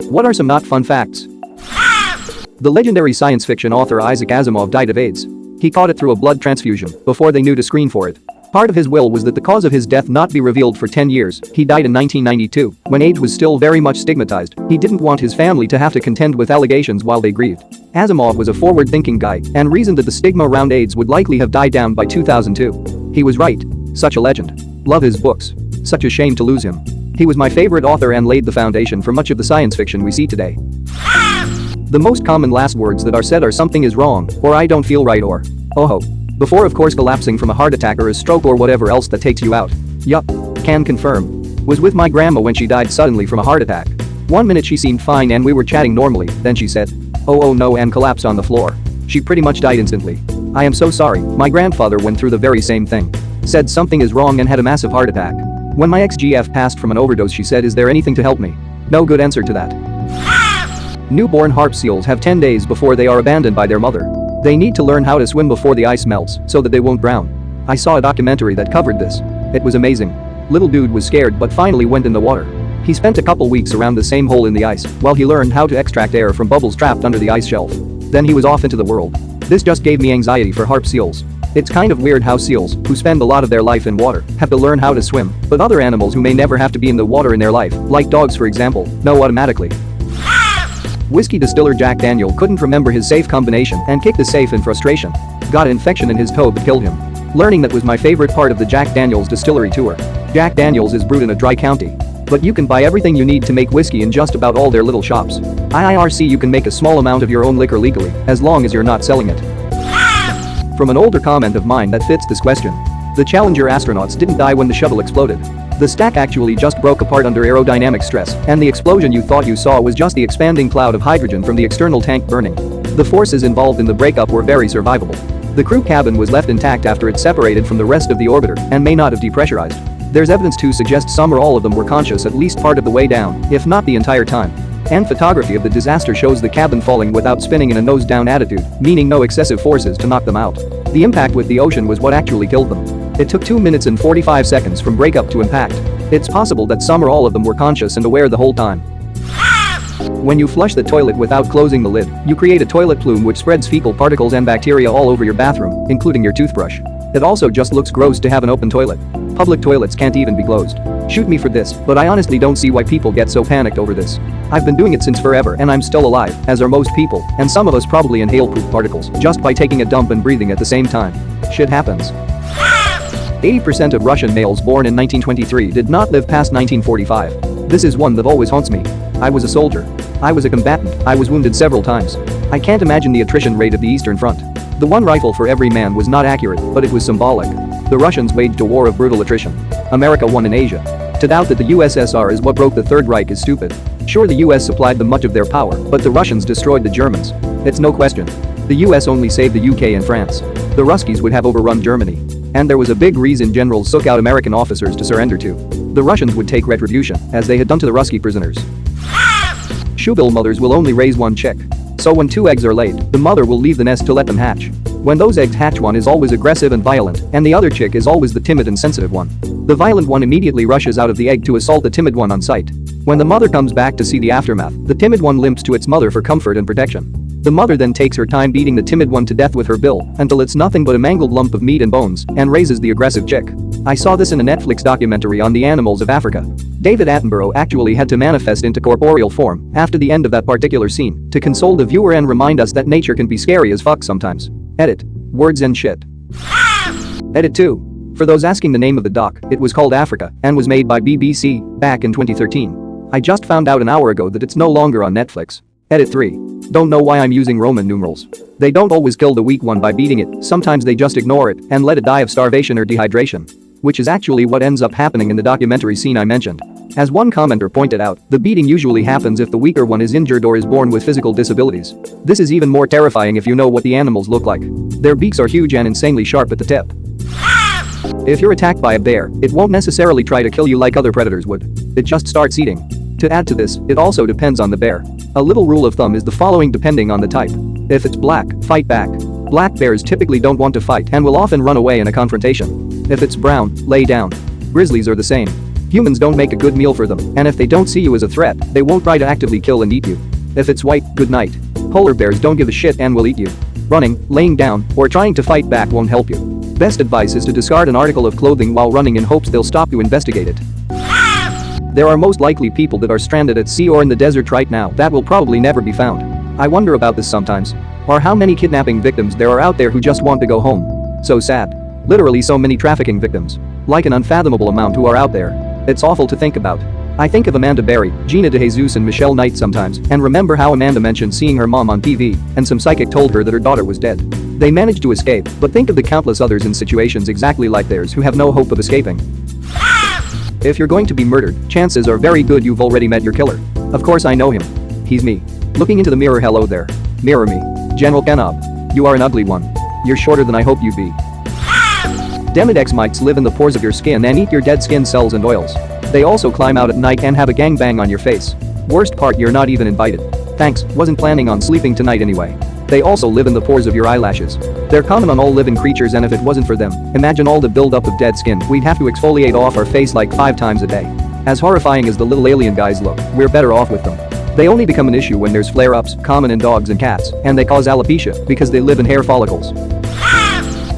What are some not fun facts? The legendary science fiction author Isaac Asimov died of AIDS. He caught it through a blood transfusion before they knew to screen for it. Part of his will was that the cause of his death not be revealed for 10 years. He died in 1992, when AIDS was still very much stigmatized. He didn't want his family to have to contend with allegations while they grieved. Asimov was a forward-thinking guy and reasoned that the stigma around AIDS would likely have died down by 2002. He was right. Such a legend. Love his books. Such a shame to lose him. He was my favorite author and laid the foundation for much of the science fiction we see today. The most common last words that are said are something is wrong, or I don't feel right, or oh ho. Before of course collapsing from a heart attack or a stroke or whatever else that takes you out. Yup. Can confirm. Was with my grandma when she died suddenly from a heart attack. 1 minute she seemed fine and we were chatting normally, then she said, oh no, and collapsed on the floor. She pretty much died instantly. I am so sorry, my grandfather went through the very same thing. Said something is wrong and had a massive heart attack. When my ex-GF passed from an overdose she said, is there anything to help me? No good answer to that. Newborn harp seals have 10 days before they are abandoned by their mother. They need to learn how to swim before the ice melts so that they won't drown. I saw a documentary that covered this. It was amazing. Little dude was scared but finally went in the water. He spent a couple weeks around the same hole in the ice while he learned how to extract air from bubbles trapped under the ice shelf. Then he was off into the world. This just gave me anxiety for harp seals. It's kind of weird how seals, who spend a lot of their life in water, have to learn how to swim, but other animals who may never have to be in the water in their life, like dogs for example, know automatically. Whiskey distiller Jack Daniel couldn't remember his safe combination and kicked the safe in frustration. Got an infection in his toe that killed him. Learning that was my favorite part of the Jack Daniel's distillery tour. Jack Daniel's is brewed in a dry county. But you can buy everything you need to make whiskey in just about all their little shops. IIRC you can make a small amount of your own liquor legally, as long as you're not selling it. From an older comment of mine that fits this question. The Challenger astronauts didn't die when the shuttle exploded. The stack actually just broke apart under aerodynamic stress, and the explosion you thought you saw was just the expanding cloud of hydrogen from the external tank burning. The forces involved in the breakup were very survivable. The crew cabin was left intact after it separated from the rest of the orbiter and may not have depressurized. There's evidence to suggest some or all of them were conscious at least part of the way down, if not the entire time. And photography of the disaster shows the cabin falling without spinning in a nose-down attitude, meaning no excessive forces to knock them out. The impact with the ocean was what actually killed them. It took 2 minutes and 45 seconds from breakup to impact. It's possible that some or all of them were conscious and aware the whole time. When you flush the toilet without closing the lid, you create a toilet plume which spreads fecal particles and bacteria all over your bathroom, including your toothbrush. It also just looks gross to have an open toilet. Public toilets can't even be closed. Shoot me for this, but I honestly don't see why people get so panicked over this. I've been doing it since forever and I'm still alive, as are most people, and some of us probably inhale poop particles just by taking a dump and breathing at the same time. Shit happens. 80% of Russian males born in 1923 did not live past 1945. This is one that always haunts me. I was a soldier. I was a combatant. I was wounded several times. I can't imagine the attrition rate of the Eastern Front. The one rifle for every man was not accurate, but it was symbolic. The Russians waged a war of brutal attrition. America won in Asia. To doubt that the USSR is what broke the Third Reich is stupid. Sure, the US supplied them much of their power, but the Russians destroyed the Germans. It's no question. The US only saved the UK and France. The Ruskies would have overrun Germany. And there was a big reason generals took out American officers to surrender to. The Russians would take retribution, as they had done to the Rusky prisoners. Shoebill mothers will only raise one chick. So when 2 eggs are laid, the mother will leave the nest to let them hatch. When those eggs hatch, one is always aggressive and violent, and the other chick is always the timid and sensitive one. The violent one immediately rushes out of the egg to assault the timid one on sight. When the mother comes back to see the aftermath, the timid one limps to its mother for comfort and protection. The mother then takes her time beating the timid one to death with her bill until it's nothing but a mangled lump of meat and bones and raises the aggressive chick. I saw this in a Netflix documentary on the animals of Africa. David Attenborough actually had to manifest into corporeal form after the end of that particular scene to console the viewer and remind us that nature can be scary as fuck sometimes. Edit. Words and shit. Edit 2. For those asking the name of the doc, it was called Africa and was made by BBC back in 2013. I just found out an hour ago that it's no longer on Netflix. Edit 3. Don't know why I'm using Roman numerals. They don't always kill the weak one by beating it, sometimes they just ignore it and let it die of starvation or dehydration. Which is actually what ends up happening in the documentary scene I mentioned. As one commenter pointed out, the beating usually happens if the weaker one is injured or is born with physical disabilities. This is even more terrifying if you know what the animals look like. Their beaks are huge and insanely sharp at the tip. If you're attacked by a bear, it won't necessarily try to kill you like other predators would. It just starts eating. To add to this, it also depends on the bear. A little rule of thumb is the following depending on the type. If it's black, fight back. Black bears typically don't want to fight and will often run away in a confrontation. If it's brown, lay down. Grizzlies are the same. Humans don't make a good meal for them, and if they don't see you as a threat, they won't try to actively kill and eat you. If it's white, good night. Polar bears don't give a shit and will eat you. Running, laying down, or trying to fight back won't help you. Best advice is to discard an article of clothing while running in hopes they'll stop to investigate it. There are most likely people that are stranded at sea or in the desert right now that will probably never be found. I wonder about this sometimes. Or how many kidnapping victims there are out there who just want to go home. So sad. Literally so many trafficking victims. Like an unfathomable amount who are out there. It's awful to think about. I think of Amanda Berry, Gina DeJesus and Michelle Knight sometimes and remember how Amanda mentioned seeing her mom on TV and some psychic told her that her daughter was dead. They managed to escape, but think of the countless others in situations exactly like theirs who have no hope of escaping. If you're going to be murdered, chances are very good you've already met your killer. Of course I know him. He's me. Looking into the mirror, hello there. Mirror me. General Kenob. You are an ugly one. You're shorter than I hoped you'd be. Demodex mites live in the pores of your skin and eat your dead skin cells and oils. They also climb out at night and have a gangbang on your face. Worst part, you're not even invited. Thanks, wasn't planning on sleeping tonight anyway. They also live in the pores of your eyelashes. They're common on all living creatures and if it wasn't for them, imagine all the buildup of dead skin we'd have to exfoliate off our face like 5 times a day. As horrifying as the little alien guys look, we're better off with them. They only become an issue when there's flare-ups, common in dogs and cats, and they cause alopecia because they live in hair follicles.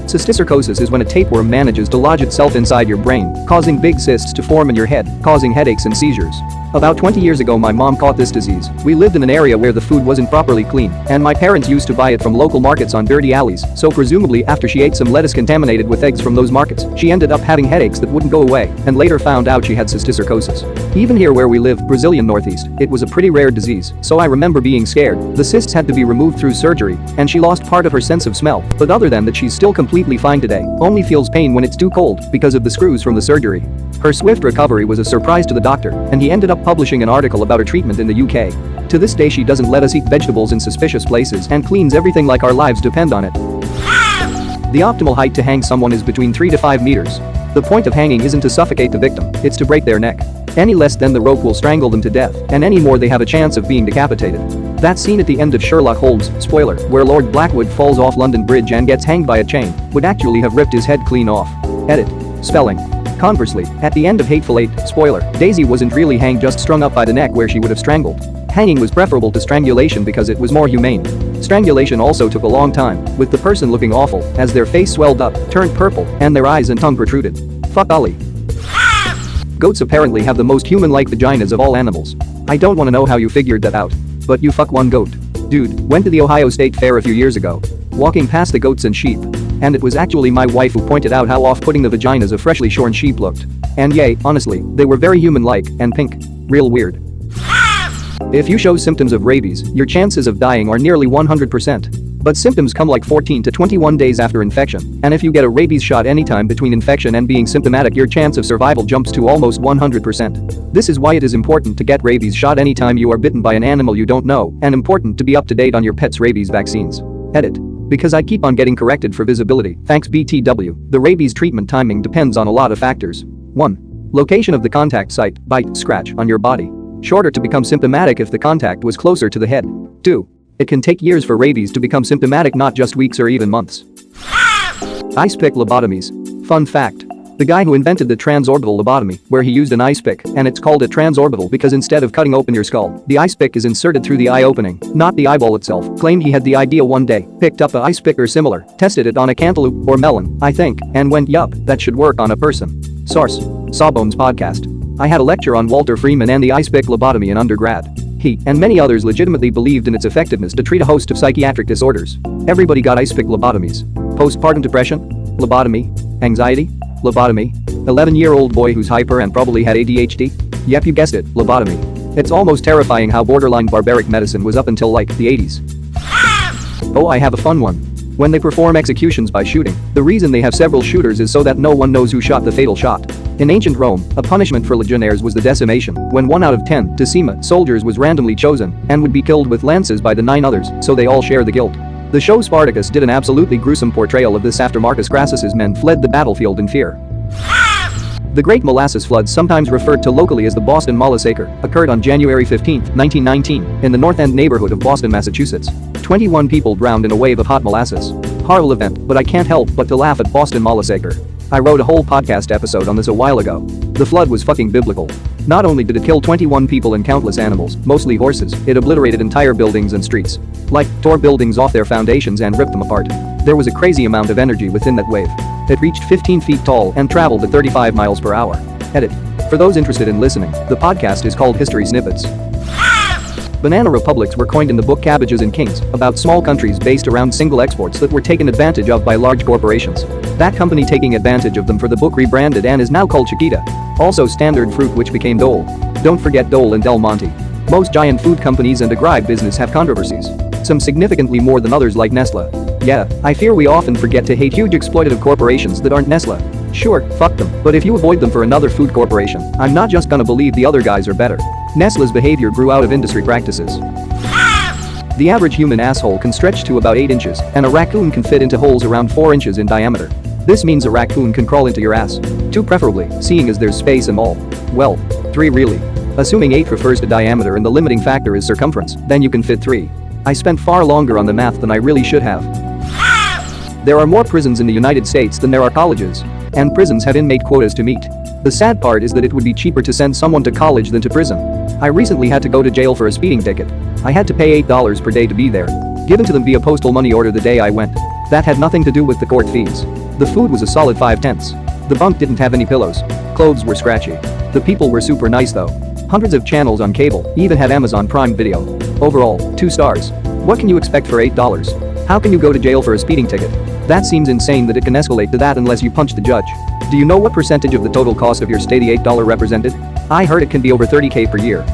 Cysticercosis is when a tapeworm manages to lodge itself inside your brain, causing big cysts to form in your head, causing headaches and seizures. About 20 years ago my mom caught this disease. We lived in an area where the food wasn't properly clean, and my parents used to buy it from local markets on dirty alleys, so presumably after she ate some lettuce contaminated with eggs from those markets, she ended up having headaches that wouldn't go away, and later found out she had cysticercosis. Even here where we live, Brazilian Northeast, it was a pretty rare disease, so I remember being scared. The cysts had to be removed through surgery, and she lost part of her sense of smell, but other than that she's still completely fine today, only feels pain when it's too cold because of the screws from the surgery. Her swift recovery was a surprise to the doctor, and he ended up publishing an article about her treatment in the UK. To this day she doesn't let us eat vegetables in suspicious places and cleans everything like our lives depend on it. The optimal height to hang someone is between 3 to 5 meters. The point of hanging isn't to suffocate the victim, it's to break their neck. Any less than the rope will strangle them to death, and any more they have a chance of being decapitated. That scene at the end of Sherlock Holmes, spoiler, where Lord Blackwood falls off London Bridge and gets hanged by a chain, would actually have ripped his head clean off. Edit. Spelling. Conversely, at the end of Hateful Eight, spoiler, Daisy wasn't really hanged, just strung up by the neck where she would have strangled. Hanging was preferable to strangulation because it was more humane. Strangulation also took a long time, with the person looking awful as their face swelled up, turned purple, and their eyes and tongue protruded. Fuck Ollie. Goats apparently have the most human-like vaginas of all animals. I don't want to know how you figured that out. But you fuck one goat. Dude, went to the Ohio State Fair a few years ago. Walking past the goats and sheep. And it was actually my wife who pointed out how off-putting the vaginas of freshly shorn sheep looked. And yay, honestly, they were very human-like and pink. Real weird. If you show symptoms of rabies, your chances of dying are nearly 100%. But symptoms come like 14 to 21 days after infection, and if you get a rabies shot anytime between infection and being symptomatic, your chance of survival jumps to almost 100%. This is why it is important to get rabies shot anytime you are bitten by an animal you don't know, and important to be up to date on your pet's rabies vaccines. Edit. Because I keep on getting corrected for visibility, thanks BTW, the rabies treatment timing depends on a lot of factors. 1. Location of the contact site, bite, scratch, on your body. Shorter to become symptomatic if the contact was closer to the head. 2. It can take years for rabies to become symptomatic, not just weeks or even months. Ice pick lobotomies. Fun fact. The guy who invented the transorbital lobotomy, where he used an ice pick, and it's called a transorbital because instead of cutting open your skull, the ice pick is inserted through the eye opening, not the eyeball itself, claimed he had the idea one day, picked up an ice pick or similar, tested it on a cantaloupe or melon, I think, and went yup, that should work on a person. Source. Sawbones Podcast. I had a lecture on Walter Freeman and the ice pick lobotomy in undergrad. He and many others legitimately believed in its effectiveness to treat a host of psychiatric disorders. Everybody got ice pick lobotomies. Postpartum depression? Lobotomy. Anxiety? Lobotomy. 11-year-old boy who's hyper and probably had ADHD? Yep, you guessed it, lobotomy. It's almost terrifying how borderline barbaric medicine was up until like the 80s. Oh, I have a fun one. When they perform executions by shooting, the reason they have several shooters is so that no one knows who shot the fatal shot. In ancient Rome, a punishment for legionnaires was the decimation, when 1 out of 10 decima soldiers was randomly chosen and would be killed with lances by the 9 others, so they all share the guilt. The show Spartacus did an absolutely gruesome portrayal of this after Marcus Crassus's men fled the battlefield in fear. The Great Molasses Flood, sometimes referred to locally as the Boston Massacre, occurred on January 15, 1919, in the North End neighborhood of Boston, Massachusetts. 21 people drowned in a wave of hot molasses. Horrible event, but I can't help but to laugh at Boston Massacre. I wrote a whole podcast episode on this a while ago. The flood was fucking biblical. Not only did it kill 21 people and countless animals, mostly horses, it obliterated entire buildings and streets. Like, tore buildings off their foundations and ripped them apart. There was a crazy amount of energy within that wave. It reached 15 feet tall and traveled at 35 miles per hour. Edit. For those interested in listening, the podcast is called History Snippets. Banana republics were coined in the book Cabbages and Kings, about small countries based around single exports that were taken advantage of by large corporations. That company taking advantage of them for the book rebranded and is now called Chiquita. Also Standard Fruit, which became Dole. Don't forget Dole and Del Monte. Most giant food companies and agri-business have controversies. Some significantly more than others, like Nestle. Yeah, I fear we often forget to hate huge exploitative corporations that aren't Nestle. Sure, fuck them, but if you avoid them for another food corporation, I'm not just gonna believe the other guys are better. Nestle's behavior grew out of industry practices. The average human asshole can stretch to about 8 inches, and a raccoon can fit into holes around 4 inches in diameter. This means a raccoon can crawl into your ass. 2 preferably, seeing as there's space and all. Well, 3 really. Assuming 8 refers to diameter and the limiting factor is circumference, then you can fit 3. I spent far longer on the math than I really should have. There are more prisons in the United States than there are colleges. And prisons have inmate quotas to meet. The sad part is that it would be cheaper to send someone to college than to prison. I recently had to go to jail for a speeding ticket. I had to pay $8 per day to be there. Given to them via postal money order the day I went. That had nothing to do with the court fees. The food was a solid 5/10. The bunk didn't have any pillows. Clothes were scratchy. The people were super nice though. Hundreds of channels on cable, even had Amazon Prime Video. Overall, 2 stars. What can you expect for $8? How can you go to jail for a speeding ticket? That seems insane that it can escalate to that unless you punch the judge. Do you know what percentage of the total cost of your stay the $8 represented? I heard it can be over $30K per year.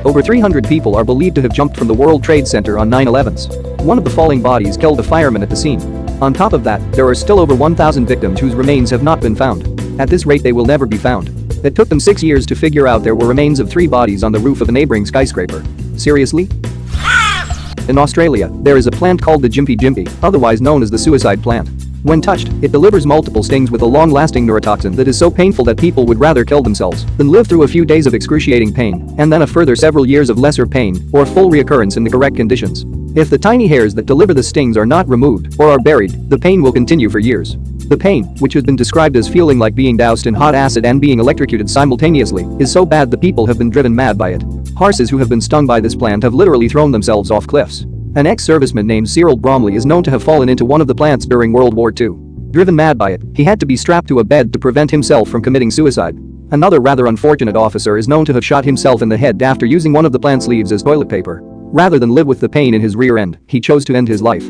Over 300 people are believed to have jumped from the World Trade Center on 9/11s. One of the falling bodies killed a fireman at the scene. On top of that, there are still over 1,000 victims whose remains have not been found. At this rate, they will never be found. It took them 6 years to figure out there were remains of 3 bodies on the roof of a neighboring skyscraper. Seriously? In Australia, there is a plant called the Jimpy Jimpy, otherwise known as the suicide plant. When touched, it delivers multiple stings with a long-lasting neurotoxin that is so painful that people would rather kill themselves than live through a few days of excruciating pain, and then a further several years of lesser pain, or full reoccurrence in the correct conditions. If the tiny hairs that deliver the stings are not removed or are buried, the pain will continue for years. The pain, which has been described as feeling like being doused in hot acid and being electrocuted simultaneously, is so bad that people have been driven mad by it. Horses who have been stung by this plant have literally thrown themselves off cliffs. An ex-serviceman named Cyril Bromley is known to have fallen into one of the plants during World War II. Driven mad by it, he had to be strapped to a bed to prevent himself from committing suicide. Another rather unfortunate officer is known to have shot himself in the head after using one of the plant's leaves as toilet paper. Rather than live with the pain in his rear end, he chose to end his life.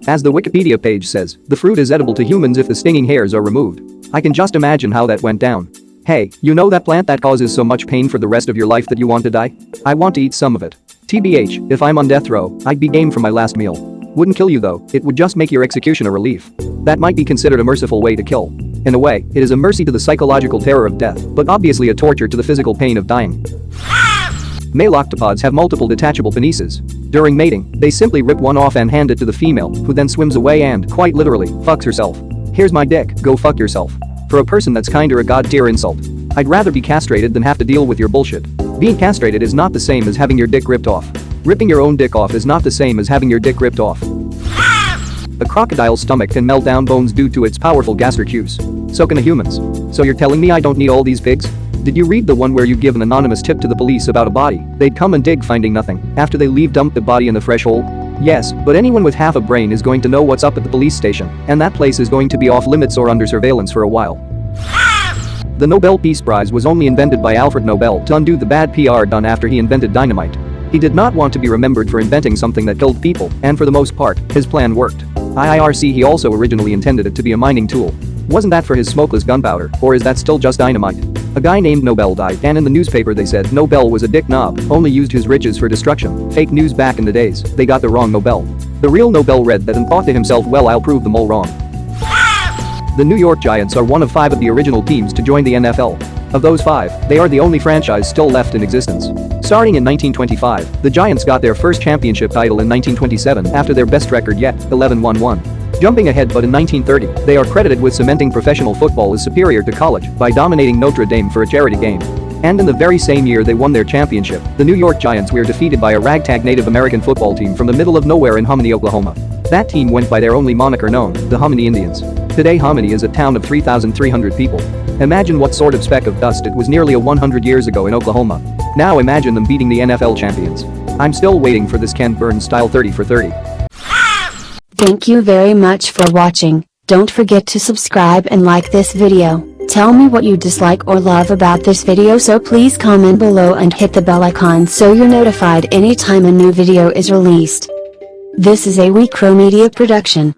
As the Wikipedia page says, the fruit is edible to humans if the stinging hairs are removed. I can just imagine how that went down. Hey, you know that plant that causes so much pain for the rest of your life that you want to die? I want to eat some of it. TBH, if I'm on death row, I'd be game for my last meal. Wouldn't kill you though, it would just make your execution a relief. That might be considered a merciful way to kill. In a way, it is a mercy to the psychological terror of death, but obviously a torture to the physical pain of dying. Male octopods have multiple detachable penises. During mating, they simply rip one off and hand it to the female, who then swims away and, quite literally, fucks herself. Here's my dick, go fuck yourself. For a person that's kinda a god-tier insult. I'd rather be castrated than have to deal with your bullshit. Being castrated is not the same as having your dick ripped off. Ripping your own dick off is not the same as having your dick ripped off. A crocodile's stomach can melt down bones due to its powerful gastric juice. So can a human's. So you're telling me I don't need all these pigs? Did you read the one where you give an anonymous tip to the police about a body? They'd come and dig finding nothing. After they leave, dump the body in the fresh hole? Yes, but anyone with half a brain is going to know what's up at the police station, and that place is going to be off limits or under surveillance for a while. The Nobel Peace Prize was only invented by Alfred Nobel to undo the bad PR done after he invented dynamite. He did not want to be remembered for inventing something that killed people, and for the most part, his plan worked. IIRC, he also originally intended it to be a mining tool. Wasn't that for his smokeless gunpowder, or is that still just dynamite? A guy named Nobel died, and in the newspaper they said Nobel was a dick knob, only used his riches for destruction. Fake news back in the days, they got the wrong Nobel. The real Nobel read that and thought to himself, well, I'll prove them all wrong. The New York Giants are one of 5 of the original teams to join the NFL. Of those 5, they are the only franchise still left in existence. Starting in 1925, the Giants got their first championship title in 1927 after their best record yet, 11-1-1. Jumping ahead, but in 1930, they are credited with cementing professional football as superior to college by dominating Notre Dame for a charity game. And in the very same year they won their championship, the New York Giants were defeated by a ragtag Native American football team from the middle of nowhere in Hominy, Oklahoma. That team went by their only moniker known, the Hominy Indians. Today Hominy is a town of 3,300 people. Imagine what sort of speck of dust it was nearly 100 years ago in Oklahoma. Now imagine them beating the NFL champions. I'm still waiting for this Ken Burns style 30 for 30. Thank you very much for watching. Don't forget to subscribe and like this video. Tell me what you dislike or love about this video, so please comment below and hit the bell icon so you're notified anytime a new video is released. This is a WeCrow Media production.